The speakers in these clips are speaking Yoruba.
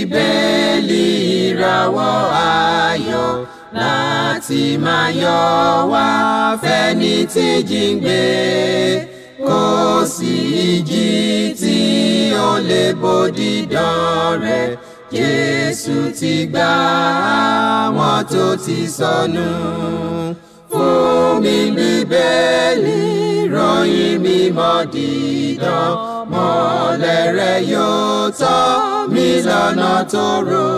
bíbélì ìràwọ̀ ayọ̀ láti máa yọ̀ wá fẹ́ni tí jíǹgbé, kò sí ìjì tí ó lè bòdì dán rẹ̀. Jésù ti gbà àwọn tó ti sọnù. Fún mi bíbélì, ròyìn mímọ́ dídán, mọ́lẹ̀ rẹ̀ yóò tọ́ mi lọ́nà tòrò.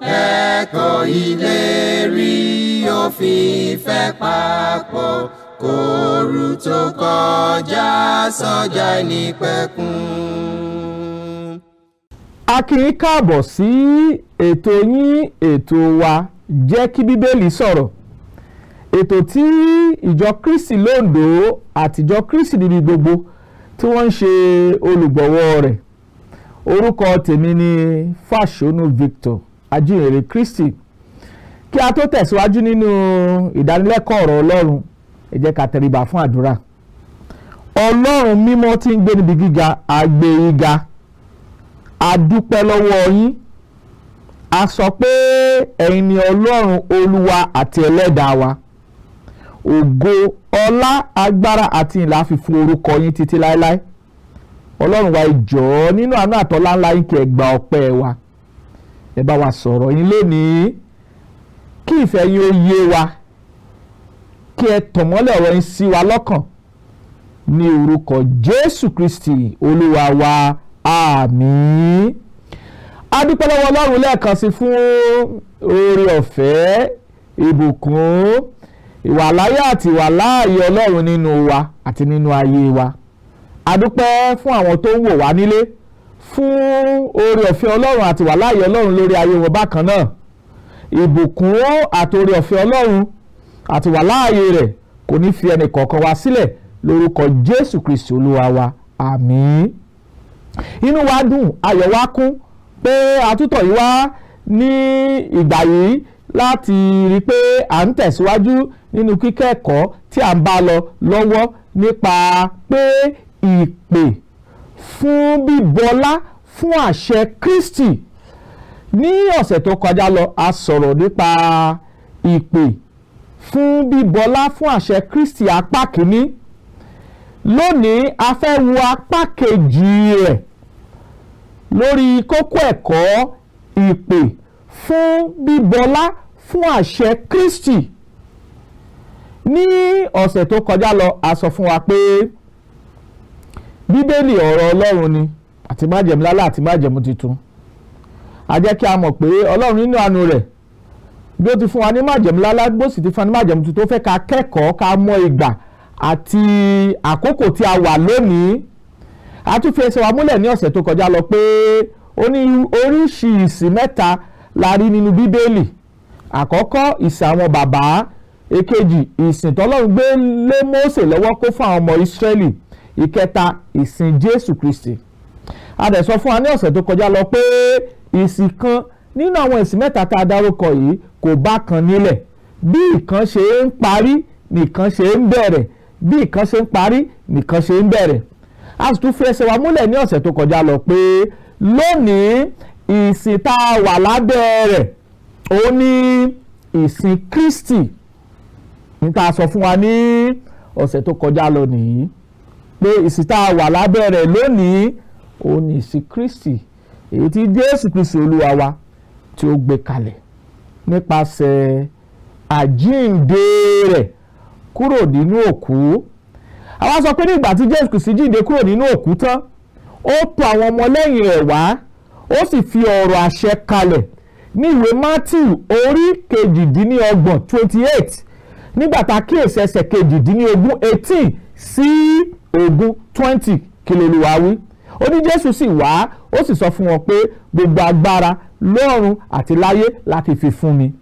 Ẹ̀kọ́ ìlérí òfin ìfẹ́ papọ̀, kóru tó kọjá sọ́jà ìnípẹ̀kun. A kí yín káàbọ̀ sí ètò yín ètò wa jẹ́ kí bíbélì sọ̀rọ̀. Ètò tí ìjọ Kristi lóńdó àtijọ́ Kristi níbi gbogbo tí wọ́n ń ṣe olùgbọ̀wọ́ rẹ̀. Orúkọ tèmi ni Fasonu Victor Ajihinrere Kristi. Kí a tó tẹ̀síwájú nínú ìdánilẹ́kọ̀ọ́ ọ̀rọ̀ Ọlọ́run, ẹ jẹ́ ká tẹríba fún àdúrà. Ọlọ́run mímọ́ tí ń gbé níbi gíga, a gbé yín ga. A dúpẹ́ lọ́wọ́ yín. A sọ pé ẹ̀yin ni Ọlọ́run Olúwa àti Ẹlẹ́dàá wa. Ògo, ọlá, agbára àti ìlà fi fún orúkọ yín títí láéláé. Ọlọ́run wa, ẹ jọ̀ọ́ nínú àánú àtọlá ńlá yín kí ẹ gba ọpẹ́ wa. Ẹ bá wa sọ̀rọ̀ yín lónìí, kí ìfẹ́ yín ó yé wa, kí ẹ tàn mọ́lẹ̀ ọ̀rọ̀ yín sí wa lọ́kàn. Ní orúkọ Jésù Kristi Olúwa wa, àmín. A dúpẹ́ lọ́wọ́ Ọlọ́run lẹ́ẹ̀kan sí fún oore ọ̀fẹ́, ìbùkún, ìwàláyé àti ìwàláàyè Ọlọ́run nínú wa àti nínú ayé wa. A dúpẹ́ fún àwọn tó ń wò wá nílé, fún oore ọ̀fẹ́ Ọlọ́run àti ìwàláàyè Ọlọ́run lórí ayé wọn bákan náà. Ìbùkún àti oore ọ̀fẹ́ Ọlọ́run àti ìwàláàyè rẹ̀ kò ní fi ẹnì kọ̀ọ̀kan wa sílẹ̀ lórúkọ Jésù Kristi Olúwa wa, àmín. Inú wa dùn, ayọ̀ wa kún pé àtúntọ̀ yìí wá ní ìgbà yìí láti rí pé à ń tẹ̀síwájú nínú kíkẹ́kọ̀ọ́ tí à ń bá lọ lọ́wọ́ nípa pé ìpè fún bíbọlá fún àṣẹ Kristi. Ní ọ̀sẹ̀ tó kọjá lọ, a sọ̀rọ̀ nípa ìpè fún bíbọlá fún àṣẹ Kristi apá kìíní. Lónìí a fẹ́ wo apá kejì rẹ̀ lórí kókó ẹ̀kọ́ ìpè fún bíbọlá fún àṣẹ Kristi. Ní ọ̀sẹ̀ tó kọjá lọ, a sọ fún wa pé bíbélì ọ̀rọ̀ Ọlọ́run ni, àti májẹ̀mú láéláé àti májẹ̀mú tuntun. A jẹ́ kí a mọ̀ pé Ọlọ́run nínú àánú rẹ̀, bí ó ti fún wa ní májẹ̀mú láéláé, bó sì ti fún wa ní májẹ̀mú tuntun, ó fẹ́ ká kẹ́kọ̀ọ́, ká mọ̀ ìgbà àti àkókò tí a wà lónìí. A tún fi ẹsẹ̀ wa múlẹ̀ ní ọ̀sẹ̀ tó kọjá lọ pé ó ní oríṣi ìsìn mẹ́ta la rí nínú bíbélì. Àkọ́kọ́, ìsìn àwọn bàbá. Èkejì, ìsìn tọ́lọ́run gbé lé Mósè lọ́wọ́ kó fún àwọn ọmọ Ísírẹ́lì. Ìkẹta, ìsìn Jésù Kristi. A dẹ̀ sọ fún wa ní ọ̀sẹ̀ tó kọjá lọ pé ìsìn kan nínú àwọn ìsìn mẹ́ta tá a dárúkọ yìí kò bá kan nílẹ̀. Bí ìkan ṣe ń parí nìkan ṣe ń bẹ̀rẹ̀, bí ìkan ṣe ń parí nìkan ṣe ń bẹ̀rẹ̀. A sì tún fi ẹsẹ̀ wa múlẹ̀ ní ọ̀sẹ̀ tó kọjá lọ pé lónìí ìsìn tá a wà lábẹ́ rẹ̀ ó ní ìsìn Kristi. Ní tá a sọ fún wa ní ọ̀sẹ̀ tó kọjá lọ nìyí pé ìsìn tá a wà lábẹ́ rẹ̀ lónìí ó ní ìsìn Kristi, èyí tí Jésù Kristi Olúwa wa tí ó gbé kalẹ̀ nípasẹ̀ àjíǹde rẹ̀ kúrò nínú òkú. Àwa sọ pé nígbà tí Jésù Kristi jíǹde kúrò nínú òkú tán, ó tọ̀ àwọn ọmọlẹ́yìn rẹ̀ wá, ó sì fi ọ̀rọ̀ àṣẹ kalẹ̀ ní ìwé Mátíù orí kejìdínlọ́gbọ̀n 28. Nígbà tá a kíyèsí ẹsẹ̀ kejìdínlógún 18 sí ogún 20, kí l'Olúwa wí. Ó ní Jésù sì wá, ó sì sọ fún wọn pé gbogbo agbára lọ́run àti láyé láti fi fún mi.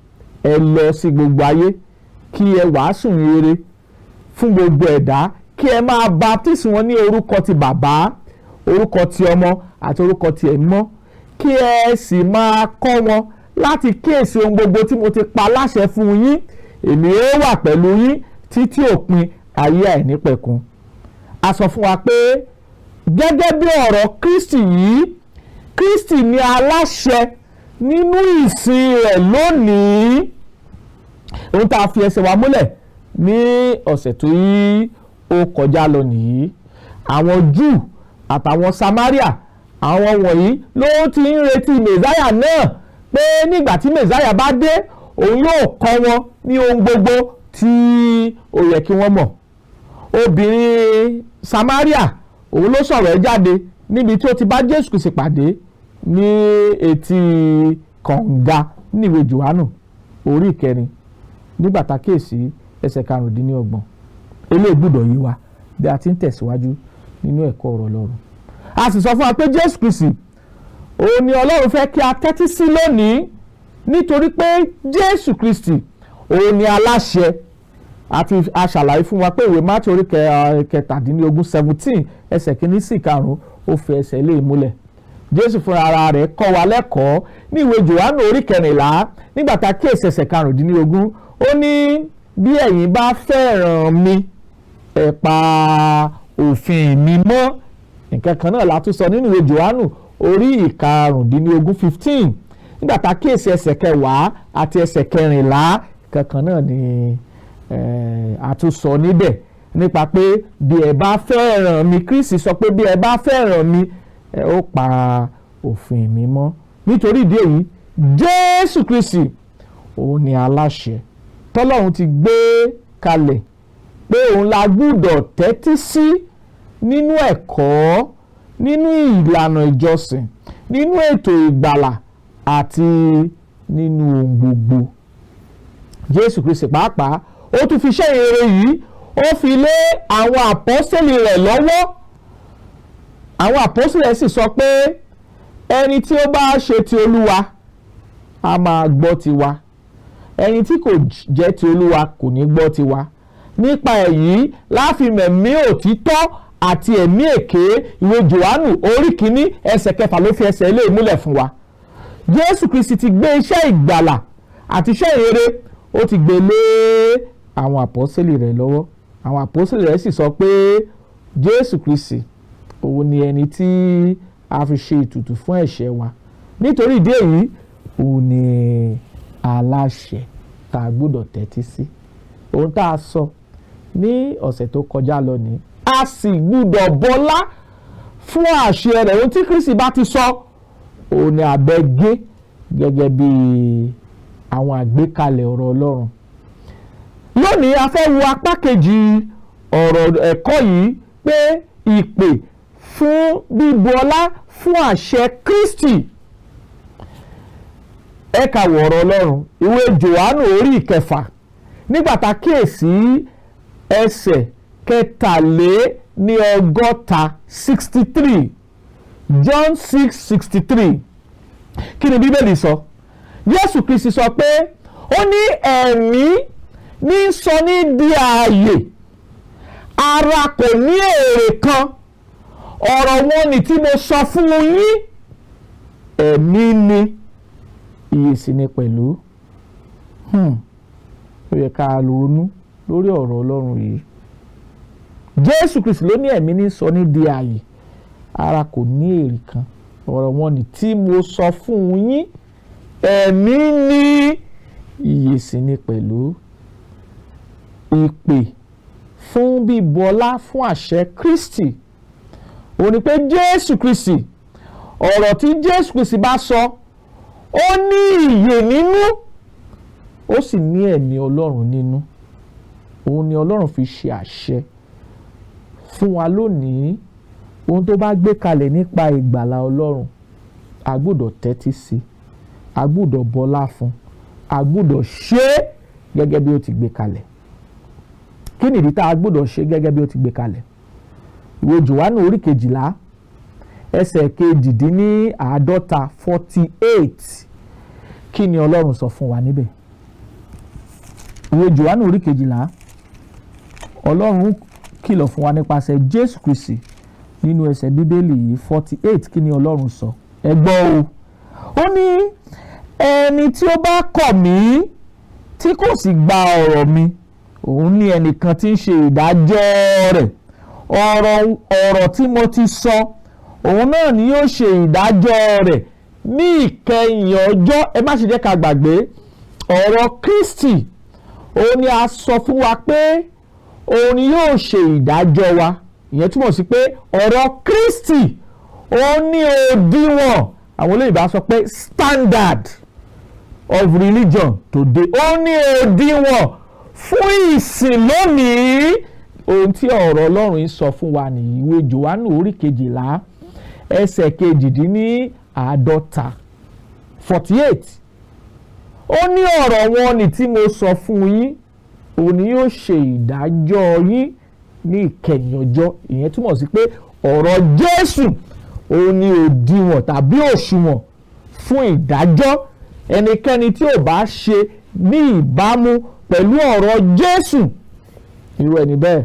Ẹ lọ sí gbogbo ayé kí ẹ wàásù rere fún gbogbo ẹ̀dá, kí ẹ máa baptisi wọn ní orúkọ ti bàbá, orúkọ ti ọmọ àti orúkọ ti ẹ̀mí mọ́, kí ẹ sì máa kọ́ wọn láti kíyèsí ohun gbogbo tí mo ti pa láṣẹ fún yín. Èmi ó wà pẹ̀lú yín títí òpin ayé àìnípẹ̀kun. A sọ fún wa pé gẹ́gẹ́ bí ọ̀rọ̀ Kristi yìí Kristi ni aláṣẹ nínú ìsìn rẹ̀ lónìí. Ohun tá a fi ẹsẹ̀ wa múlẹ̀ ní ọ̀sẹ̀ tó yí ó kọjá lọ nìyí. Àwọn Júù àtàwọn Samaria, àwọn wọ̀nyí ló ti ń retí Mèsáyà náà, pé nígbà tí Mèsáyà bá dé òun yóò kọ́ wọn ní ohun gbogbo tí ó yẹ kí wọ́n mọ̀. Obìnrin Samaria òun ló sọ̀rọ̀ ẹ̀ jáde níbi tí ó ti bá Jésù Kristi pàdé ní etí kànga ní ìwé Jòhánù orí 4 nígbà tá a kíyèsí ẹsẹ̀ 25. Eléyìí gbọ́dọ̀ yé wa bí a ti ń tẹ̀síwájú nínú ẹ̀kọ́ ọ̀rọ̀ Ọlọ́run. A sì sọ fún wa pé Jésù Kristi òun ni Ọlọ́run fẹ́ kí a tẹ́tí sí lónìí, nítorí pé Jésù Kristi òun ni aláṣẹ. Àti aṣàlàyé fún wa pé ìwé Mátíù orí 17 ẹsẹ̀ 1 sí 5 ó fi ẹsẹ̀ ilé ìmúlẹ̀. Jésù fúnra ara rẹ̀ kọ́ wa lẹ́kọ̀ọ́ ní ìwé Jòhánù orí 14 nígbà tá a kíyèsí ẹsẹ̀ 15. Ó ní bí ẹ̀yin bá fẹ́ràn mi, ẹ pa òfin mi mọ́. Nǹkan kan náà la tún sọ nínú ìwé Jòhánù orí 15 nígbà tá a kíyèsí ẹsẹ̀ 10 àti ẹsẹ̀ 14. Kankan náà ni a tún sọ níbẹ̀ nípa pé bí ẹ bá fẹ́ràn mi, Kristi sọ pé bí ẹ bá fẹ́ràn mi, ẹ ó pa òfin mi mọ́. Nítorí ìdí èyí, Jésù Kristi òun ni aláṣẹ tọ́lọ́run ti gbé kalẹ̀ pé òun la gbọ́dọ̀ tẹ́tí sí nínú ẹ̀kọ́, nínú ìlànà ìjọsìn, nínú ètò ìgbàlà àti nínú ohun gbogbo. Jésù Kristi pàápàá ó tún fi iṣẹ́ ìrere yìí ó fi lé àwọn àpọ́sítélì rẹ̀ lọ́wọ́. Àwọn àpọ́sítélì rẹ̀ sì sọ pé ẹni tí ó bá ṣe ti Olúwa a máa gbọ́ tiwa, ẹni tí kò jẹ́ ti Olúwa kò ní gbọ́ tiwa. Nípa èyí láfi mẹ̀mí òtítọ́ àti ẹ̀mí èké. Ìwé Jòhánù orí 1 ẹsẹ̀ 6 ló fi ẹsẹ̀ ilé ìmúlẹ̀ fún wa. Jésù Kristi ti gbé iṣẹ́ ìgbàlà àti iṣẹ́ ìrere ó ti gbé lé àwọn àpọ́sítélì rẹ̀ lọ́wọ́. Àwọn àpọ́sítélì rẹ̀ sì sọ pé Jésù Kristi òun ni ẹni tí a fi ṣe ìtùtù fún ẹ̀ṣẹ̀ wa. Nítorí ìdí èyí òun ni aláṣẹ tá a gbọ́dọ̀ tẹ́tí sí. Ohun tá a sọ ní ọ̀sẹ̀ tó kọjá lọ ni a sì gbọ́dọ̀ bọlá fún àṣẹ rẹ̀. Ohun tí Kristi bá ti sọ òun ni àbẹ̀gé gẹ́gẹ́ bí àwọn àgbékalẹ̀ ọ̀rọ̀ Ọlọ́run. Lónìí a fẹ́ wo apá kejì ọ̀rọ̀ ẹ̀kọ́ yìí pé ìpè fún bíbọlá fún àṣẹ Kristi. Ẹ ká wo ọ̀rọ̀ Ọlọ́run ìwé Jòhánù orí 6 nígbà tá a kíyèsí ẹsẹ̀ 63 John 6:63. Kí ni Bíbélì sọ? Jésù Kristi sọ pé ó ní ẹ̀mí ní sọ ní di ààyè, ara kò ní èrè kan. Ọ̀rọ̀ wọn ni tí mo sọ fún yín, ẹ̀mí ni, ìyè sì ni pẹ̀lú. Ó yẹ ká ronú lórí ọ̀rọ̀ Ọlọ́run yìí. Jésù Kristi ló ní ẹ̀mí ní sọ ní di ààyè, ara kò ní èrè kan. Ọ̀rọ̀ wọn ni tí mo sọ fún yín, ẹ̀mí ni, ìyè sì ni pẹ̀lú. Ìpè fún bíbọlá fún àṣẹ Kristi ó ní pé Jésù Kristi, ọ̀rọ̀ tí Jésù Kristi bá sọ ó ní ìyè nínú, ó sì ní ẹ̀mí Ọlọ́run nínú. Òun ni Ọlọ́run fi ṣe àṣẹ fún wa lónìí. Ohun tó bá gbé kalẹ̀ nípa ìgbàlà Ọlọ́run a gbọ́dọ̀ tẹ́tí sí, a gbọ́dọ̀ bọlá fún, a gbọ́dọ̀ ṣe é gẹ́gẹ́ bí ó ti gbé kalẹ̀. Kí nìdí tá a gbọ́dọ̀ ṣe gẹ́gẹ́ bí ó ti gbé kalẹ̀? Ìwé Jòhánù orí 12 ẹsẹ̀ 52 48. Kí ni Ọlọ́run sọ fún wa níbẹ̀? Ìwé Jòhánù orí 12 Ọlọ́run kìlọ̀ fún wa nípasẹ̀ Jésù Kristi nínú ẹsẹ̀ Bíbélì yìí 48. Kí ni Ọlọ́run sọ? Ẹ gbọ́ o. Ó ní ẹni tí ó bá kọ̀ mí tí kò sì gba ọ̀rọ̀ mi, òun ní ẹnìkan tí ń ṣe ìdájọ́ rẹ̀. Ọ̀rọ̀ tí mo ti sọ òun náà ni yóò ṣe ìdájọ́ rẹ̀ ní ìkẹyìn ọjọ́. Ẹ má ṣe jẹ́ ká gbàgbé ọ̀rọ̀ Kristi, òun ni a sọ fún wa pé òun ni yóò ṣe ìdájọ́ wa. Ìyẹn túmọ̀ sí pé ọ̀rọ̀ Kristi òun ní òdiwọ̀n, àwọn olóyìnbó á sọ pé standard of religion today. Ó ní òdiwọ̀n fún ìsìn lónìí. Ohun tí ọ̀rọ̀ Ọlọ́run yìí sọ fún wa ní ìwé Jòhánù orí 12 ẹsẹ̀ 52 48. Ó ní ọ̀rọ̀ wọn ni tí mo sọ fún yín, òun ni yóò ṣe ìdájọ́ yín ní ìkẹyìn ọjọ́. Ìyẹn túmọ̀ sí pé ọ̀rọ̀ Jésù òun ni òdiwọ̀n tàbí òṣùwọ̀n fún ìdájọ́. Ẹnikẹ́ni tí ò bá ṣe ní ìbámu pẹ̀lú ọ̀rọ̀ Jésù, irú ẹni bẹ́ẹ̀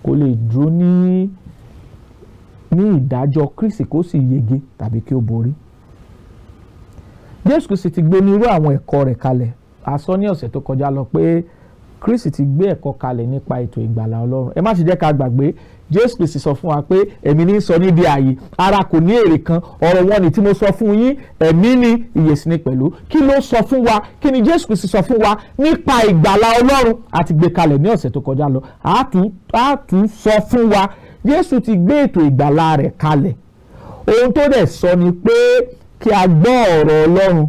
kò lè dúró ní ìdájọ́ Kristi kó sì yege tàbí kí ó borí. Jésù Kristi ti gbé ní irú àwọn ẹ̀kọ́ rẹ̀ kalẹ̀. A sọ ní ọ̀sẹ̀ tó kọjá lọ pé Kristi ti gbé ẹ̀kọ́ kalẹ̀ nípa ètò ìgbàlà Ọlọ́run. Ẹ má ṣe jẹ́ ká gbàgbé, Jésù Kristi sọ fún wa pé ẹ̀mí ní sọ ní di ààyè, ara kò ní èrè kan, ọ̀rọ̀ wọn ni tí mo sọ fún yín, ẹ̀mí ní ìyè sì ni pẹ̀lú. Kí ló sọ fún wa? Kí ni Jésù Kristi sọ fún wa nípa ìgbàlà Ọlọ́run? A ti gbé kalẹ̀ ní ọ̀sẹ̀ tó kọjá lọ. A tún sọ fún wa, Jésù ti gbé ètò ìgbàlà rẹ̀ kalẹ̀. Ohun tó dẹ̀ sọ ni pé kí a gbọ́ ọ̀rọ̀ Ọlọ́run,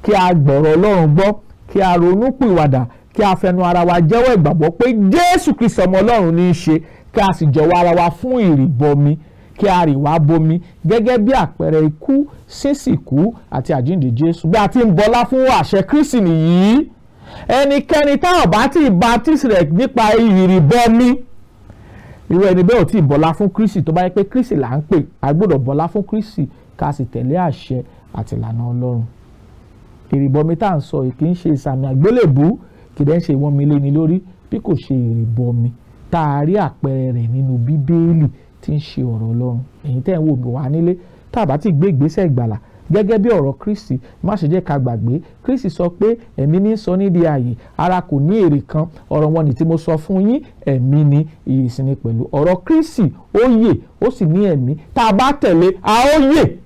kí a gbọ́rọ̀ Ọlọ́run gbọ́, kí a ronú pìwàdà, kí a fẹnu ara wa jẹ́wọ́ ìgbàgbọ́ pé Jésù Kristi ọmọ Ọlọ́run ní í ṣe, kí a sì jọ̀wọ́ ara wa fún ìrìbọmi, kí a rì wá bomi gẹ́gẹ́ bí àpẹẹrẹ ikú, sísìkú àti àjíǹde Jésù. Bí a ti ń bọlá fún àṣẹ Kristi nìyí. Ẹnikẹ́ni táwọn bá ti baptisi rẹ̀ nípa ìrìbọmi, irú ẹni bẹ́ẹ̀ ò tí ì bọlá fún Kristi. Tó bá yẹ pé Kristi là ń pè, a gbọ́dọ̀ bọlá fún Kristi ká sì tẹ̀lé àṣẹ àti ìlànà Ọlọ́run. Ìrìbọmi tá à ń sọ yìí kì í ṣe ìsàmì àgbélébùú, kì í dẹ́ ṣe ìwọ́nmi léni lórí, bí kò ṣe ìrìbọmi tá a rí àpẹẹrẹ rẹ̀ nínú Bíbélì tí ń ṣe ọ̀rọ̀ Ọlọ́run. Ẹ̀yin tẹ́ ń wò wá nílé, tá a bá ti gbé ìgbésẹ̀ ìgbàlà gẹ́gẹ́ bí ọ̀rọ̀ Kristi, má ṣe jẹ́ ká gbàgbé, Kristi sọ pé ẹ̀mí ní sọ ní di ààyè, ara kò ní èrè kan, ọ̀rọ̀ wọn ni tí mo sọ fún yín, ẹ̀mí ní ìyè sì ni pẹ̀lú. Ọ̀rọ̀ Kristi ó yè, ó sì ní ẹ̀mí. Tá a bá tẹ̀lé, a ó yè.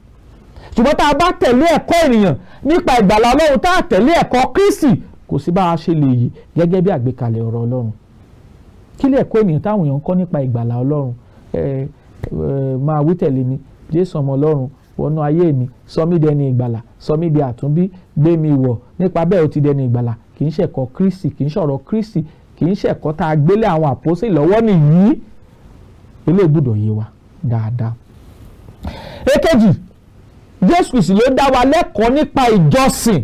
Ṣùgbọ́n tá a bá tẹ̀lé ẹ̀kọ́ ènìyàn nípa ìgbàlà Ọlọ́run, tá a tẹ̀lé ẹ̀kọ́ Kristi, kò sí bá a ṣe lè yè gẹ́gẹ́ bí àgbékalẹ̀ ọ̀rọ̀ Ọlọ́run. Kí lè ẹ̀kọ́ ènìyàn táwọn èèyàn ń kọ́ nípa ìgbàlà Ọlọ́run? Máa wí tẹ̀lé mi, Jésù ọmọ Ọlọ́run wọnú ayé mi, sọ mí dẹni ìgbàlà, sọ mí di àtúnbí, gbé mi wọ̀, nípa bẹ́ẹ̀ ó ti dẹni ìgbàlà. Kì í ṣe ẹ̀kọ́ Kristi, kì í ṣọ̀rọ̀ Kristi, kì í ṣe ẹ̀kọ́ tá a gbélé àwọn àpọ́sítélì lọ́wọ́ nìyí. Eléyìí gbọ́dọ̀ yé wa dáadáa. Èkejì, Jésù Kristi ló dá wa lẹ́kọ̀ọ́ nípa ìjọsìn.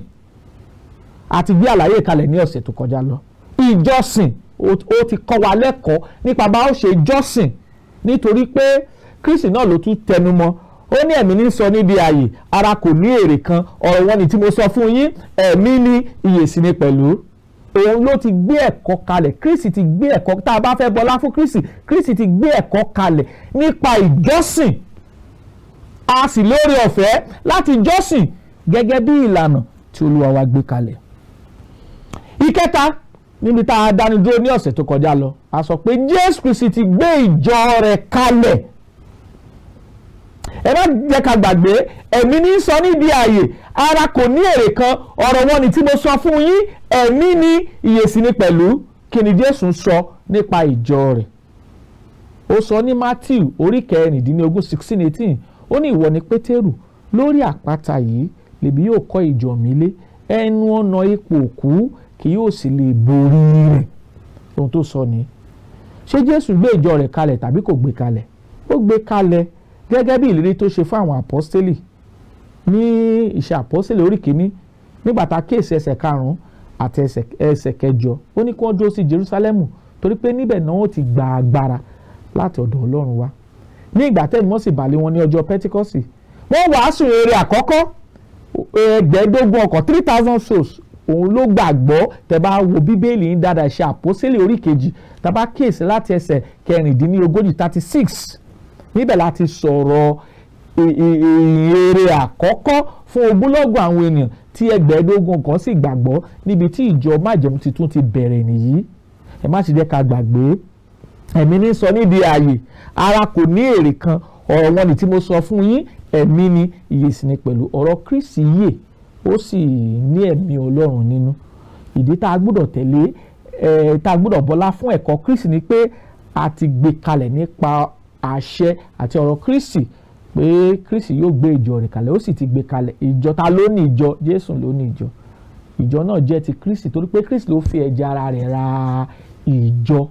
Àti gbé àlàyé kalẹ̀ ní ọ̀sẹ̀ tó kọjá lọ. Ìjọsìn, ó ti kọ́ wa lẹ́kọ̀ọ́ nípa bá ó ṣe jọ́sìn, nítorí pé Kristi náà ló tún tẹnu mọ́. Ó ní ẹ̀mí ní sọ ní di ààyè, ara kò ní èrè kan, ọ̀rọ̀ wọn ni tí mo sọ fún yín, ẹ̀mí ní ìyè sì ni pẹ̀lú. Òun ló ti gbé ẹ̀kọ́ kalẹ̀. Kristi ti gbé ẹ̀kọ́, tá a bá fẹ́ bọlá fún Kristi, Kristi ti gbé ẹ̀kọ́ kalẹ̀ nípa ìjọsìn. A sì lórí ọ̀fẹ́ láti jọ́sìn gẹ́gẹ́ bí ìlànà tí Olúwa wa gbé kalẹ̀. Ìkẹta, níbi tá a dáni dúró ní ọ̀sẹ̀ tó kọjá lọ, a sọ pé Jésù Kristi ti gbé ìjọ rẹ̀ kalẹ̀. Ẹ má jẹ́ ká gbàgbé, ẹ̀mí ní sọ ní di ààyè, ara kò ní èrè kan, ọ̀rọ̀ wọn ni tí mo sọ fún yín, ẹ̀mí ní ìyè sì ni pẹ̀lú. Kí ni Jésù sọ nípa ìjọ rẹ̀? Ó sọ ní Mátíù orí 16 16-18, ó ní ìwọ ni Pétérù, lórí àpáta yìí lèmi yóò kọ́ ìjọ mi lé, ẹnu ọ̀nà ipò òkú kì yóò sì lè borí rẹ̀. Ohun tó sọ ni. Ṣé Jésù gbé ìjọ rẹ̀ kalẹ̀ tàbí kò gbé kalẹ̀? Ó gbé kalẹ̀ gẹ́gẹ́ bí ìlérí tó ṣe fún àwọn àpọ́stélì ní Iṣẹ́ Àpọ́stélì orí 1, nígbà tá a kíyèsí ẹsẹ̀ 5 àti ẹsẹ̀ 8. Ó ní kí wọ́n dúró sí Jerúsálẹ́mù torí pé níbẹ̀ náà ó ti gba agbára láti ọ̀dọ̀ Ọlọ́run wá. Ní ìgbà tẹ́mi wọ́n sì bà lé wọn ní ọjọ́ Pẹ́tíkọ́sì, wọ́n wàásù rere àkọ́kọ́, 25,000 ọkọ̀, 3,000 souls. Òun ló gbàgbọ́. Tẹ́ bá wo Bíbélì ń dáadáa, Iṣẹ́ Àpọ́stélì orí 2, tá bá kíyèsí láti ẹsẹ̀ 36 36, níbẹ̀ láti sọ̀rọ̀ ìrere àkọ́kọ́ fún ogúnlọ́gọ̀ àwọn ènìyàn tí 25,000 kan sì gbàgbọ́, níbi tí ìjọ májẹ̀mú titun ti bẹ̀rẹ̀ nìyí. Ẹ má ṣe jẹ́ ká gbàgbé, ẹ̀mí ní sọ ní di ààyè, ara kò ní èrè kan, ọ̀rọ̀ wọn ni tí mo sọ fún yín ẹ̀mí ni ìyè sì ni pẹ̀lú. ọ̀rọ̀ Kristi yè ó sì ní ẹ̀mí Ọlọ́run nínú. ìdí tá a gbọ́dọ̀ tẹ̀lé tá a gbọ́dọ̀ bọlá fún ẹ̀kọ́ Kristi ni pé a ti gbé kalẹ̀ nípa àṣẹ àti ọ̀rọ̀ Kristi pé Kristi yóò gbé ìjọ rẹ̀ kalẹ̀, ó sì ti gbé kalẹ̀. ìjọ ta ló ní ìjọ? Jésù ló ní ìjọ. ìjọ náà jẹ́ ti Kristi torí pé Kristi ló fi ẹ̀jẹ̀ ara rẹ̀ ra ìjọ.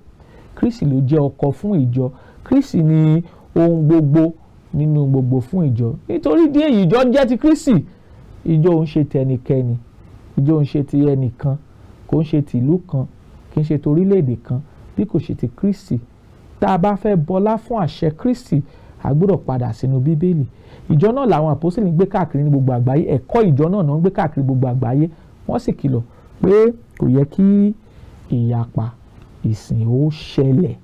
Kristi ló jẹ́ ọkọ fún ìjọ. Kristi ni ohun gbogbo nínú gbogbo fún ìjọ. nítorí díẹ̀ èyí ìjọ jẹ́ ti Kristi. ìjọ ò ń ṣe ti ẹnikẹ́ni, ìjọ ò ń ṣe ti ẹnìkan, kò ń ṣe ti ìlú kan, kì í ṣe ti orílẹ̀-èdè kan, bí kò ṣe ti Kristi. tá a bá fẹ́ bọlá fún àṣẹ Kristi a gbọ́dọ̀ padà sínú Bíbélì. ìjọ náà làwọn àpọ́sítélì ń gbé káàkiri ní gbogbo àgbáyé, ẹ̀kọ́ ìjọ náà ń gbé káàkiri gbogbo àgbáyé. wọ́n sì kìlọ̀ pé kò yẹ kí ìyapa ìsìn ó ṣẹlẹ̀.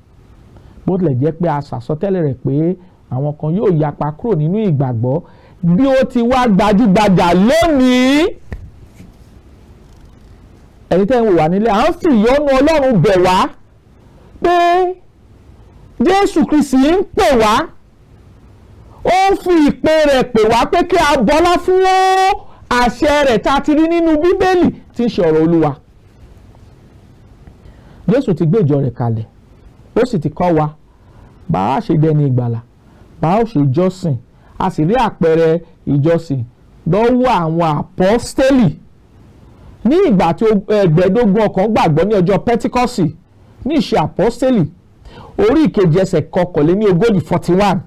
bó tilẹ̀ jẹ́ pé a sàsọtẹ́lẹ̀ rẹ̀ pé àwọn kan yóò yapa kúrò nínú ìgbàgbọ́ bí ó ti wá gbajúgbajà lónìí. ẹni tẹ́ ń wò wá nílé, à ń fi ìyọ́nú Ọlọ́run bẹ̀ wá pé Jésù Kristi ń pè wá, ó ń fi ìpè rẹ̀ pè wá pé kí a bọlá fún àṣẹ rẹ̀ tá a ti rí nínú Bíbélì tí ń ṣe ọ̀rọ̀ Olúwa. Jésù ti gbé ìjọ rẹ̀ kalẹ̀, ó sì ti kọ́ wa bá a ṣe dẹni ìgbàlà, bá a ṣe jọ́sìn. a sì rí àpẹẹrẹ ìjọsìn lọ́wọ́ àwọn àpọ́stélì ní ìgbà tí ẹgbẹ̀ẹ́dógún ọkàn gbàgbọ́ ní ọjọ́ Pẹ́tíkọ́sì. ní ìṣe àpọ́stélì orí ìkejì ẹsẹ̀ kọkànléní ogójì 41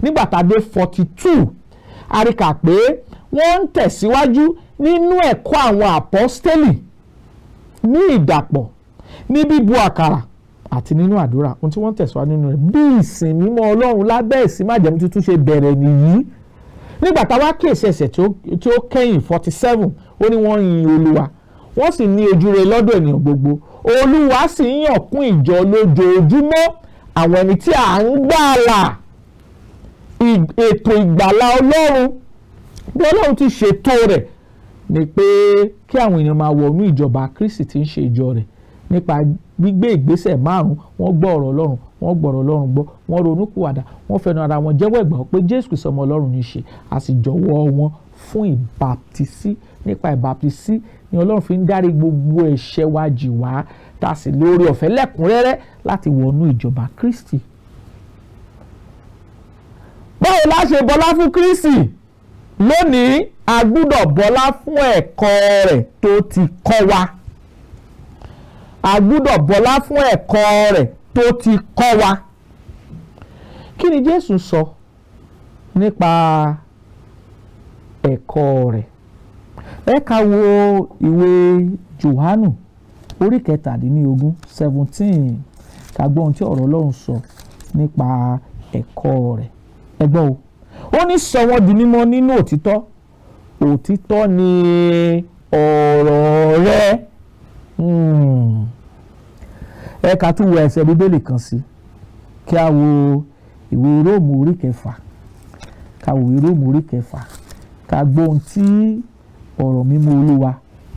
nígbà tá a dé 42 a rí kà pé wọ́n ń tẹ̀síwájú nínú ẹ̀kọ́ àwọn àpọ́stélì ní ìdàpọ̀, ní bíbu àkàrà àti nínú àdúrà. ohun tí wọ́n ń tẹ̀síwájú nínú rẹ̀ bí ìsìn mímọ́ Ọlọ́run lábẹ́ ìsìn májẹ̀mú tuntun ṣe bẹ̀rẹ̀ nìyí. nígbà tá a wá kíyèsí ẹsẹ̀ tí ó kẹ́yìn 47 ó ní wọ́n yin Olúwa, wọ́n sì ní ojúre lọ́dọ̀ ènìyàn gbogbo. Olúwa sì ń yàn kún ìjọ lójoojúmọ́ àwọn ẹni tí à ń gbàlà. ètò ìgbàlà Ọlọ́run bí Ọlọ́run ti ṣètò rẹ̀ ni pé kí àwọn èèyàn máa wọnú ìjọba Kristi tí ń ṣe ìjọ rẹ̀ nípa gbígbé ìgbésẹ̀ 5. wọ́n gbọ́ ọ̀rọ̀ Ọlọ́run, wọ́n gbọ́rọ̀ Ọlọ́run gbọ́, wọ́n ronúpìwàdà, wọ́n fẹnu ara wọn jẹ́wọ́ ìgbàgbọ́ pé Jésù Kristi ọmọ Ọlọ́run ní í ṣe, a sì jọ̀wọ́ wọn fún ìbáptísí. nípa ìbáptísí ni Ọlọ́run fi ń dárí gbogbo ẹ̀ṣẹ̀ wa jì wá, tá a sì lórí ọ̀fẹ́ lẹ́kùnrẹ́rẹ́ láti wọnú ìjọba Kristi. báwo la ṣe bọlá fún Kristi? lónìí a gbọ́dọ̀ bọlá fún ẹ̀kọ́ rẹ̀ tó ti kọ́ wa. a gbọ́dọ̀ bọlá fún ẹ̀kọ́ rẹ̀ tó ti kọ́ wa. kí ni Jésù sọ nípa ẹ̀kọ́ rẹ̀? ẹ ká wo ìwé Jòhánù orí 17 ká gbọ́ ohun tí ọ̀rọ̀ Ọlọ́run sọ nípa ẹ̀kọ́ rẹ̀. ẹ gbọ́ o, ó ní sọ wọ́n di mímọ́ nínú òtítọ́, òtítọ́ ni ọ̀rọ̀ rẹ̀. ẹ ká tún wo ẹsẹ̀ Bíbélì kan sí, kí a wo ìwé Róòmù orí 6, ká wo ìwé Róòmù orí 6 ká gbọ́ ohun tí ọ̀rọ̀ mímọ́ Olúwa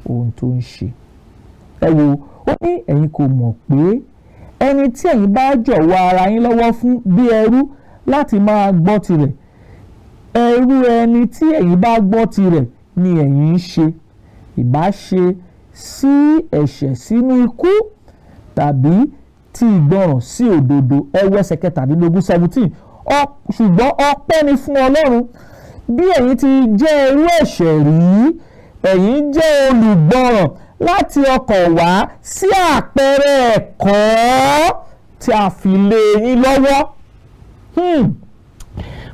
ohun tó ń ṣe. ẹ wo, ó ní ẹ̀yin kò mọ̀ pé ẹni tí ẹ̀yin bá jọ̀wọ́ ara yín lọ́wọ́ fún bí ẹrú láti máa gbọ́ tirẹ̀, ẹrú ẹni tí ẹ̀yin bá gbọ́ tirẹ̀ ni ẹ̀yin ń ṣe, ìbá ṣe sí ẹ̀ṣẹ̀ sínú ikú tàbí ti ìgbọràn sí òdodo. ẹsẹ̀ 17 ṣùgbọ́n ọpẹ́ ni fún Ọlọ́run bí ẹ̀yin ti jẹ́ ẹrú ẹ̀ṣẹ̀ rí, ẹ̀yin jẹ́ olùgbọràn láti ọkàn wá sí àpẹẹrẹ ẹ̀kọ́ tí a fi lé yín lọ́wọ́.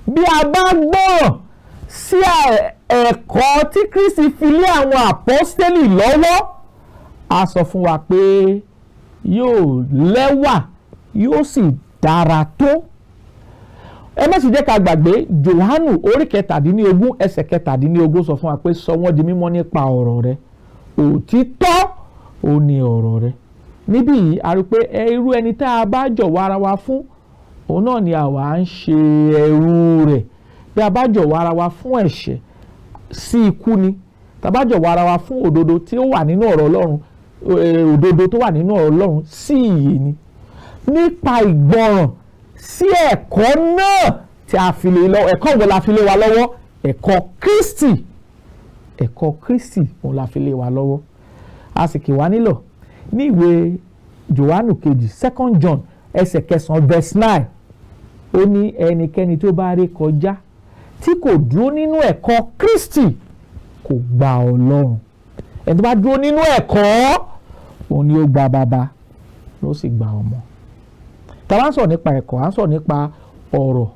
bí a bá gbọ́ràn sí ẹ̀kọ́ tí Kristi fi lé àwọn àpọ́stélì lọ́wọ́, a sọ fún wa pé yóò lẹ́wà yóò sì dára tó. ẹ má sì jẹ́ ká gbàgbé Jòhánù orí 17 ẹsẹ̀ 17 sọ fún wa pé sọ wọ́n di mímọ́ nípa ọ̀rọ̀ rẹ̀, òtítọ́ ò ní ọ̀rọ̀ rẹ̀. níbí yìí a rí pé irú ẹni tá a bá jọ̀wọ́ ara wa fún òun náà ni àwa ń ṣe ẹrú rẹ̀. bí a bá jọ̀wọ́ ara wa fún ẹ̀ṣẹ̀ sí ikú ni, tá a bá jọ̀wọ́ ara wa fún òdodo tí ó wà nínú ọ̀rọ̀ Ọlọ́run, òdodo tó wà nínú ọ̀rọ̀ Ọlọ́run sí ìyè ni. nípa ìgbọràn sí ẹ̀kọ́ náà tí a fi lé lọ́wọ́, ẹ̀kọ́ wo la fi lé wa lọ́wọ́? Ẹ̀kọ́ Kristi. Ẹ̀kọ́ Kristi òun la fi lé wa lọ́wọ́. A sì kì wá nílọ̀ ní ìwé Jòhánù kejì 2 John ẹsẹ̀ 9 verse 9. Ó ní ẹnikẹ́ni tó bá ré kọjá tí kò dúró nínú ẹ̀kọ́ Kristi kò gba Ọlọ́run. Ẹni tó bá dúró nínú ẹ̀kọ́ òun ni ó gba bàbá ló sì gba ọmọ. Tá bá ń sọ̀rọ̀ nípa ẹ̀kọ́, à ń sọ̀rọ̀ nípa ọ̀rọ̀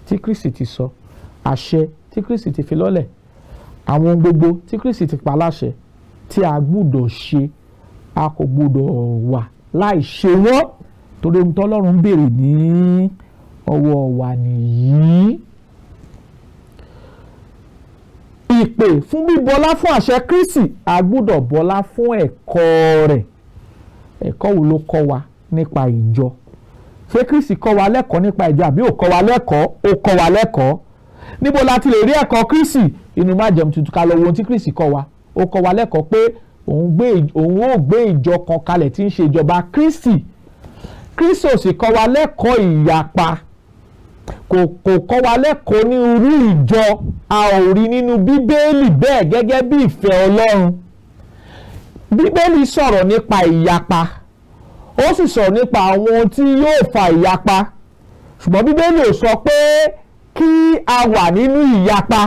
tí Kristi ti sọ, àṣẹ tí Kristi ti fi lọ́lẹ̀, àwọn gbogbo tí Kristi ti pa láṣẹ tí a gbúdọ̀ ṣe, a kò gbúdọ̀ wà láì ṣe wọ́n, torí ohun tọ́lọ́run ń béèrè ní ọwọ́ wa nìyí. Ìpè fún bíbọlá fún àṣẹ Kristi, a gbúdọ̀ bọlá fún ẹ̀kọ́ rẹ̀. Ẹ̀kọ́ wo ló kọ́ wa nípa ìjọ? Ṣé Kristi kọ́ wa lẹ́kọ̀ọ́ nípa ìjọ àbí ò kọ́ wa lẹ́kọ̀ọ́? Ó kọ́ wa lẹ́kọ̀ọ́. Níbo la ti lè rí ẹ̀kọ́ Kristi? Inú Májẹ̀mú Tuntun ká lọ wo ohun tí Kristi kọ́ wa. Ó kọ́ wa lẹ́kọ̀ọ́ pé òun ó gbé ìjọ kan kalẹ̀ tí ń ṣe ìjọba Kristi. Kristi ò sì kọ́ wa lẹ́kọ̀ọ́ ìyapa. Kò kọ́ wa lẹ́kọ̀ọ́ ní irú ìjọ. A ò rí nínú Bíbélì bẹ́ẹ̀ gẹ́gẹ́ bí ìfẹ́ Ọlọ́run. Bíbélì sọ̀rọ̀ nípa ìyapa. Ó sì sọ̀rọ̀ nípa àwọn ohun tí yóò fa ìyapa. Ṣùgbọ́n Bíbélì ò sọ pé kí a wà nínú ìyapa.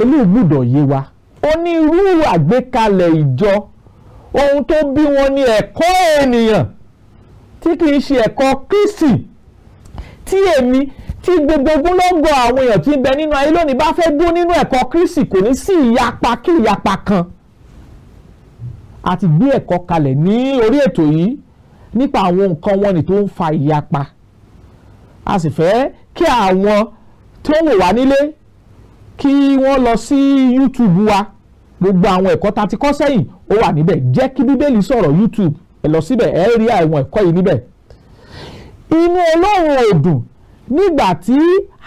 Eléyìí gbọ́dọ̀ yé wa. Ó ní irú àgbékalẹ̀ ìjọ. Ohun tó bí wọn ní ẹ̀kọ́ ènìyàn tí kì í ṣe ẹ̀kọ́ Kristi. Tí gbogbo ogunlọ́gọ̀ àwọn èèyàn tí ń bẹ nínú ayé lónìí bá fẹ́ dúró nínú ẹ̀kọ́ Kristi, kò ní sí ìyapa kí ìyapa kan. A ti gbé ẹ̀kọ́ kalẹ̀ ní orí ètò yìí nípa àwọn nǹkan wọ̀nnì tó ń fa ìyapa. A sì fẹ́ kí àwọn tó ń wò wá nílé kí wọ́n lọ sí YouTube wa. Gbogbo àwọn ẹ̀kọ́ tá ti kọ́ sẹ́yìn ó wà níbẹ̀. Jẹ́ kí Bíbélì sọ̀rọ̀ YouTube, ẹ lọ síbẹ̀, ẹ rí àwọn ẹ̀kọ́ yìí níbẹ̀. Inú Ọlọ́run ò dùn nígbà tí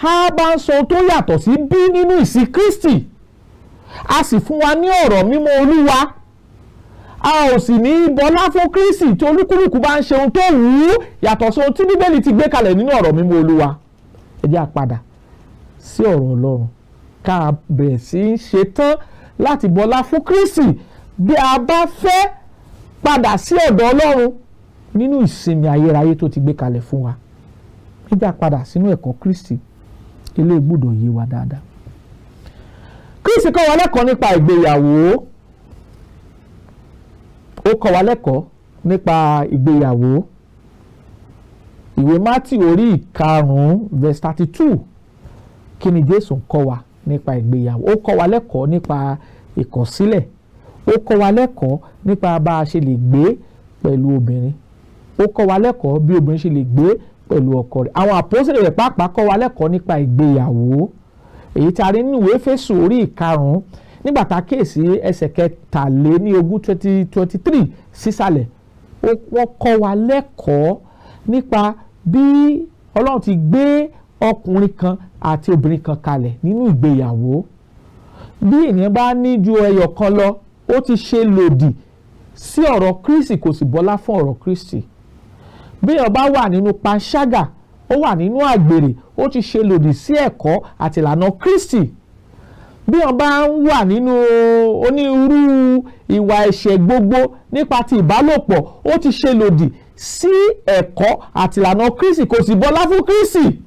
a bá ń sọ tó yàtọ̀ sí bí nínú ìsìn Kristi. A sì fún wa ní ọ̀rọ̀ mímọ́ Olúwa. A ò sì ní bọlá fún Kristi tí olúkúlùkù bá ń ṣe ohun tó wù ú yàtọ̀ sí ohun tí Bíbélì ti gbé kalẹ̀ nínú ọ̀rọ̀ mímọ́ Olúwa. Ẹ jẹ́ a padà sí ọ̀rọ̀ Ọlọ́run ká bẹ̀rẹ̀ sí í ṣe tán láti bọlá fún Kristi bí a bá fẹ́ padà sí ọ̀dọ̀ Ọlọ́run nínú ìsinmi ayérayé tó ti gbé kalẹ̀ fún wa. Ẹ jẹ́ a padà sínú ẹ̀kọ́ Kristi. Eléyìí gbọ́dọ̀ yé wa dáadáa. Kristi kọ́ wa lẹ́kọ̀ọ́ nípa ìgbéyàwó. Ó kọ́ wa lẹ́kọ̀ọ́ nípa ìgbéyàwó. Ìwé Mátì orí 5 verse 32. Kí ni Jésù ń kọ́ wa nípa ìgbéyàwó? Ó kọ́ wa lẹ́kọ̀ọ́ nípa ìkọ̀sílẹ̀. Ó kọ́ wa lẹ́kọ̀ọ́ nípa bá a ṣe lè gbé pẹ̀lú obìnrin. Ó kọ́ wa lẹ́kọ̀ọ́ bí obìnrin ṣe lè gbé pẹ̀lú ọkọ rẹ̀. Àwọn àpọ́sítélì rẹ̀ pàápàá kọ́ wa lẹ́kọ̀ọ́ nípa ìgbéyàwó. Èyí tí a rí nínú ìwé Éfésù orí 5 nígbà tá a kíyèsí ẹsẹ̀ 23 sísàlẹ̀. Wọ́n kọ́ wa lẹ́kọ̀ọ́ nípa bí Ọlọ́run ti gbé ọkùnrin kan àti obìnrin kan kalẹ̀ nínú ìgbéyàwó. Bí ènìyàn bá ní ju ẹyọ kan lọ, ó ti ṣe lòdì sí ọ̀rọ̀ Kristi, kò sì bọlá fún ọ̀rọ̀ Kristi. Bí èèyàn bá wà nínú panṣágà, ó wà nínú àgbèrè, ó ti ṣe lòdì sí ẹ̀kọ́ àti ìlànà Kristi. Bí èèyàn bá ń wà nínú onírúurú ìwà ẹ̀ṣẹ̀ gbogbo nípa ti ìbálòpọ̀, ó ti ṣe lòdì sí ẹ̀kọ́ àti ìlànà Kristi, kò sì bọlá fún Kristi.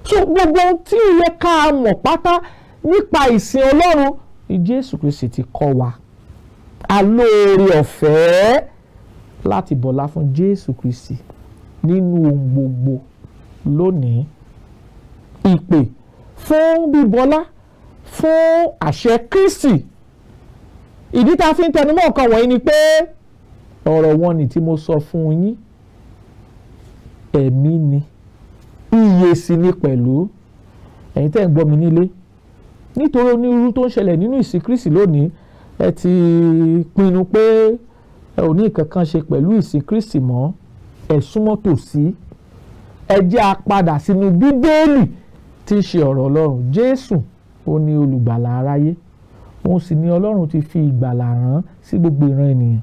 So gbogbo tí ó yẹ ká mọ̀ pátá nípa ìsìn Ọlọ́run ni Jésù Kristi ti kọ́ wa. A lóore ọ̀fẹ́ láti bọlá fún Jésù Kristi nínú ohun gbogbo lónìí. Ìpè fún bíbọlá fún àṣẹ Kristi. Ìdí tá a fi ń tẹnumọ́ nǹkan wọ̀nyí ni pé ọ̀rọ̀ wọn ni tí mo sọ fún yín, ẹ̀mí ni, ìyè sì ni pẹ̀lú. Ẹ̀yin tẹ́ ń gbọ́ mi nílé, nítorí onírúurú tó ń ṣẹlẹ̀ nínú ìsìn Kristi lónìí, ẹ ti pinnu pé ẹ ò ní nǹkan kan ṣe pẹ̀lú ìsìn Kristi mọ́. Ẹ súnmọ́ tòsí. Ẹ jẹ́ a padà sínú Bíbélì tí í ṣe ọ̀rọ̀ Ọlọ́run. Jésù ó ní olùgbàlà aráyé. Òun sì ni Ọlọ́run ti fi ìgbàlà rán sí gbogbo ìran ènìyàn.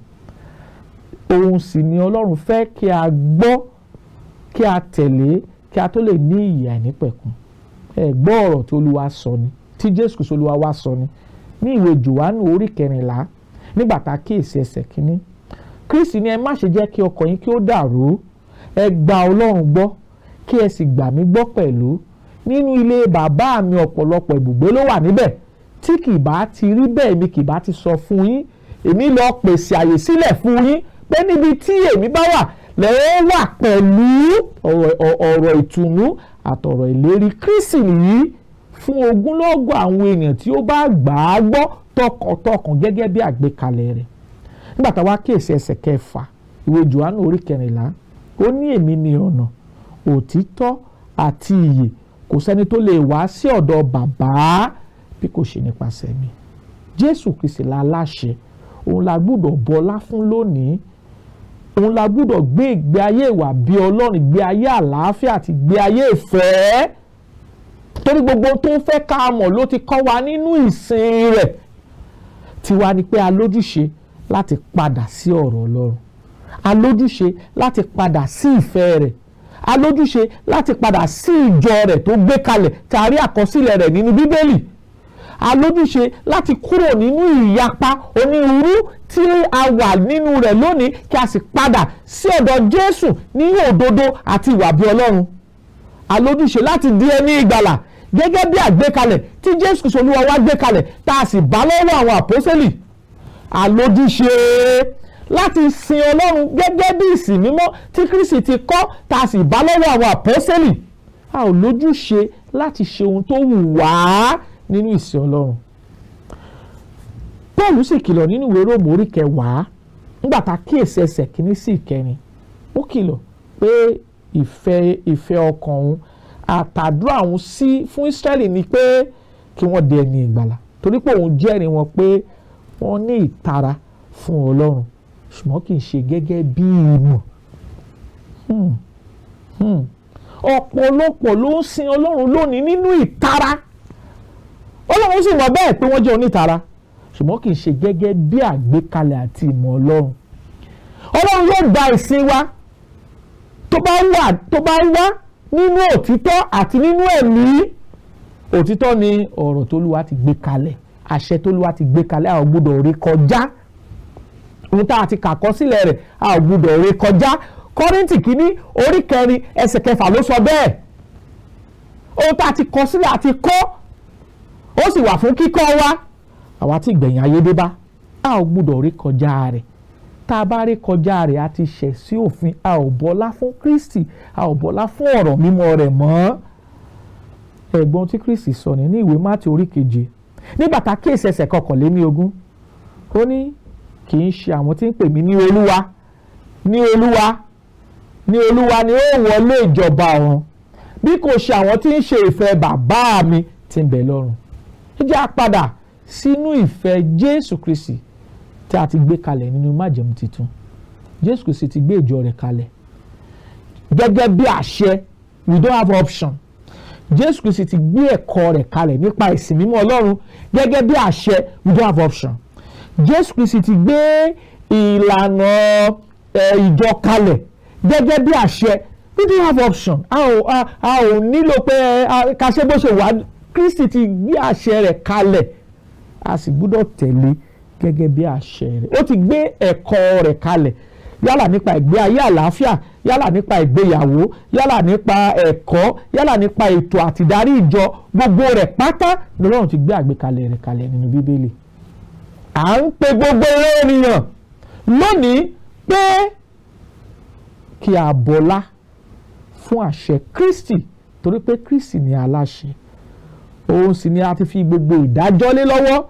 Òun sì ni Ọlọ́run fẹ́ kí a gbọ́, kí a tẹ̀lé, kí a tó lè ní ìyè àìnípẹ̀kun. Ẹ gbọ́ ọ̀rọ̀ tí Olúwa sọ ni, tí Jésù Kristi Olúwa wa sọ ni ní ìwé Jòhánù orí 14 nígbà tá a kíyèsí ẹsẹ̀ kínní. Kristi ní ẹ má ṣe jẹ́ kí ọkàn yín kí ó dàrú, ẹ gba Ọlọ́run gbọ́ kí ẹ sì gbà mí gbọ́ pẹ̀lú. Nínú ilé bàbá mi ọ̀pọ̀lọpọ̀ ibùgbé ló wà níbẹ̀, tí kì bá ti rí bẹ́ẹ̀ mi kì bá ti sọ fún yín. Èmi lọ pèsè àyè sílẹ̀ fún yín, pé níbi tí èmi bá wà lẹ́ẹ̀ wà pẹ̀lú. Ọ̀rọ̀ ìtùnú àtọ̀rọ̀ ìlérí Kristi nìyí fún ogúnlọ́gọ̀ àwọn ènìyàn tí ó bá gbà á gbọ́ tọkàntọkàn gẹ́gẹ́ bí àgbékalẹ̀ rẹ̀. Nígbà tá a wá kíyèsí ẹsẹ̀ 6 ìwé Jòhánù orí 14, ó ní èmi ni ọ̀nà, òtítọ́ àti ìyè, kò sẹ́ni tó lè wá sí ọ̀dọ̀ bàbá bí kò ṣe nípasẹ̀ mi. Jésù Kristi la láṣẹ, òun la gbọ́dọ̀ bọlá fún lónìí, òun la gbọ́dọ̀ gbé ìgbé ayé ìwà bí Ọlọ́run, ìgbé ayé àlàáfíà àti ìgbé ayé ìfẹ́. Torí gbogbo tó ń fẹ́ ká mọ̀ ló ti kọ́ wa nínú ìsìn rẹ̀. Tiwa ni pé a lójúṣe láti padà sí ọ̀rọ̀ Ọlọ́run, a lójúṣe láti padà sí ìfẹ́ rẹ̀, a lójúṣe láti padà sí ìjọ rẹ̀ tó gbé kalẹ̀ tá a rí àkọsílẹ̀ rẹ̀ nínú Bíbélì, a lójúṣe láti kúrò nínú ìyapa onírúurú tí a wà nínú rẹ̀ lónìí kí a sì padà sí ọ̀dọ̀ Jésù ní òdodo àti ìwà bí Ọlọ́run. A lójúṣe láti di ẹni ìgbàlà gẹ́gẹ́ bí àgbékalẹ̀ tí Jésù Kristi Olúwa wa gbé kalẹ̀ tá a sì bá lọ́wọ́ àwọn àpọ́sítélì. A lójúṣe láti sin Ọlọ́run gẹ́gẹ́ bí ìsìn mímọ́ tí Kristi ti kọ́ tá a sì bá lọ́wọ́ àwọn àpọ́sítélì. A ò lójúṣe láti ṣe ohun tó wù wá nínú ìsìn Ọlọ́run. Pelu sì kìlọ̀ nínú ìwé Róòmù orí 10 nígbà tá a kíyèsí ẹsẹ̀ 1 sí 9. Ó kìlọ̀ pé ìfẹ́ ọkàn òun àtàdúrà òun sí fún Ísírẹ́lì ni pé kí wọ́n di ẹni ìgbàlà, torí pé òun jẹ́rìí wọn pé wọ́n ní ìtara fún Ọlọ́run ṣùgbọ́n kì í ṣe gẹ́gẹ́ bí ìmọ̀. Ọ̀pọ̀lọpọ̀ ló ń sin Ọlọ́run lónìí nínú ìtara. Ọlọ́run sì mọ̀ bẹ́ẹ̀ pé wọ́n jẹ́ onítara ṣùgbọ́n kì í ṣe gẹ́gẹ́ bí àgbékalẹ̀ àti ìmọ̀ Ọlọ́run. Ọlọ́run yóò gba ìsìn wa tó bá wá nínú òtítọ́ àti nínú ẹ̀mí. Òtítọ́ ni ọ̀rọ̀ t'Olúwa ti gbé kalẹ̀, àṣẹ t'Olúwa ti gbé kalẹ̀, a ò gbọ́dọ̀ ré kọjá. Ohun tá a ti kàkọ́ sílẹ̀ rẹ̀ a ò gbọ́dọ̀ ré kọjá. Kọ́ríńtì kínní orí 4 ẹsẹ̀ 6 ló sọ bẹ́ẹ̀. Ohun tá a ti kọ sílẹ̀ àti kọ́, ó sì wà fún kíkọ́ wa. Àwa tí ìgbẹ̀yìn ayé dé bá, a ò gbọ́dọ̀ ré kọjá rẹ̀. Tá a bá ré kọjá rẹ̀ a ti ṣẹ̀ sí òfin, a ò bọlá fún Kristi, a ò bọlá fún ọ̀rọ̀ mímọ́ rẹ̀ mọ́. Ẹ̀gbọ́n tí Kristi sọ ní ìwé Mátíù orí 7 nígbà tá a kíyèsí ẹsẹ̀ 21, ó ní kì í ṣe àwọn tí ń pè mí ní Olúwa ní Olúwa ní Olúwa ni ó wọlé ìjọba ọ̀run, bí kò ṣe àwọn tí ń ṣe ìfẹ́ bàbá mi tí ń bẹ lọ́run. Ẹ jẹ́ á padà sínú ìfẹ́ Jésù Kristi tí a ti gbé kalẹ̀ nínú májẹ̀mú titun. Jésù Kristi ti gbé ìjọ rẹ̀ kalẹ̀ gẹ́gẹ́ bí àṣẹ, we don't have option. Jésù Kristi ti gbé ẹ̀kọ́ rẹ̀ kalẹ̀ nípa ìsìn mímọ́ Ọlọ́run gẹ́gẹ́ bí àṣẹ, we don't have option. Jésù Kristi ti gbé ìlànà ìjọ kalẹ̀ gẹ́gẹ́ bí àṣẹ, we don't have option. A ò nílò pé ká ṣe bó ṣe wà. Kristi ti gbé àṣẹ rẹ̀ kalẹ̀, a sì gbọ́dọ̀ tẹ̀lé gẹ́gẹ́ bí àṣẹ rẹ̀. Ó ti gbé ẹ̀kọ́ rẹ̀ kalẹ̀ yálà nípa ìgbé ayé àlàáfíà, yálà nípa ìgbéyàwó, yálà nípa ẹ̀kọ́, yálà nípa ètò àtìdarí ìjọ, gbogbo rẹ̀ pátá lọ́rùn ti gbé àgbékalẹ̀ rẹ̀ kalẹ̀ nínú Bíbélì. À ń pe gbogbo ènìyàn lónìí pé kí a bọlá fún àṣẹ Kristi, torí pé Kristi ni aláṣẹ, òun sì ni a ti fi gbogbo ìdájọ́ lé lọ́wọ́.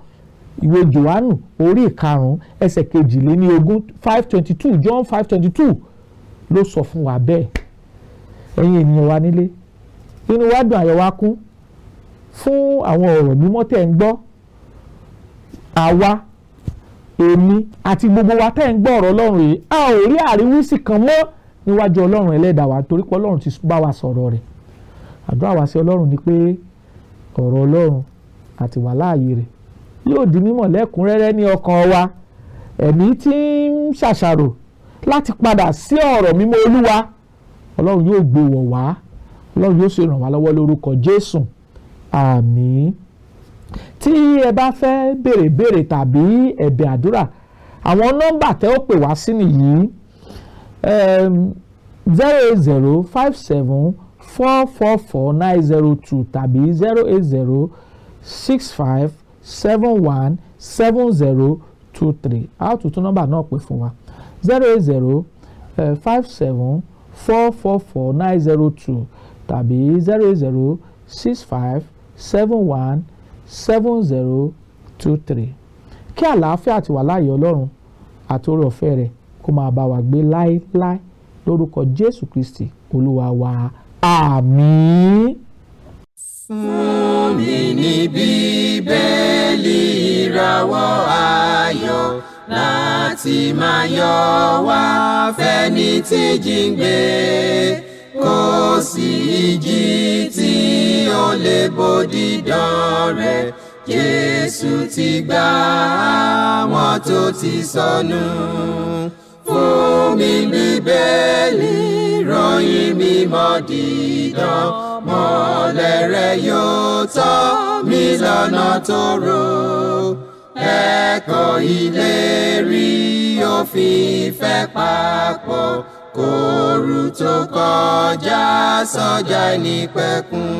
Ìwé Jòhánù orí 5 ẹsẹ̀ 22 5:22 John 5:22 ló sọ fún wa bẹ́ẹ̀. Ẹ̀yin ènìyàn wa nílé, inú wa dùn, ayọ̀ wa kún fún àwọn ọ̀rọ̀ mímọ́ tẹ́ ń gbọ́. Àwa, èmi àti gbogbo wa tẹ́ ń gbọ́ ọ̀rọ̀ Ọlọ́run yìí, a ò rí àríwísí kan mọ́ níwájú Ọlọ́run ẹlẹ́dàá wa, torí pé Ọlọ́run ti bá wa sọ̀rọ̀ rẹ̀. Àdúrà wa sí Ọlọ́run ni pé ọ̀rọ̀ Ọlọ́run àti wà láàyè rẹ̀ yóò di mímọ̀ lẹ́kùnrẹ́rẹ́ ní ọkàn wa. Ẹ̀mí tí ń ṣàṣàrò láti padà sí ọ̀rọ̀ mímọ́ Olúwa, Ọlọ́run yóò gbé wọ̀ wá, Ọlọ́run yóò sì ràn wá lọ́wọ́ lórúkọ Jésù. Àmín. Tí ẹ bá fẹ́ béèrè tàbí ẹ̀bẹ̀ àdúrà, àwọn nọ́mbà tẹ́ ó pè wá sí nìyí: 08057444902 tàbí 08065717023. A ó tún nọ́mbà náà pè fún wa: 08057444902 tàbí 08065717023. Kí àlàáfíà àti wàláàyè Ọlọ́run àti oore ọ̀fẹ́ rẹ̀ kó máa bá wa gbé láéláé lórúkọ Jésù Kristi Olúwa wa. Àmín. Fún mi ní Bíbélì ìràwọ̀ ayọ̀ láti máa yọ̀ wá fẹ́ni tí jíǹgbé, kò sí ìjì tí ó lè bòdì dán rẹ̀. Jésù ti gbà àwọn tó ti sọnù. Fún mi Bíbélì ìròyìn mímọ́ dídán, mọ́lẹ̀ rẹ̀ yóò tọ́ mi lọ́nà tòrò. Ẹ̀kọ́ ìlérí òfin ìfẹ́ papọ̀, kóru tó kọjá sọ́jà ìnípẹ̀kun.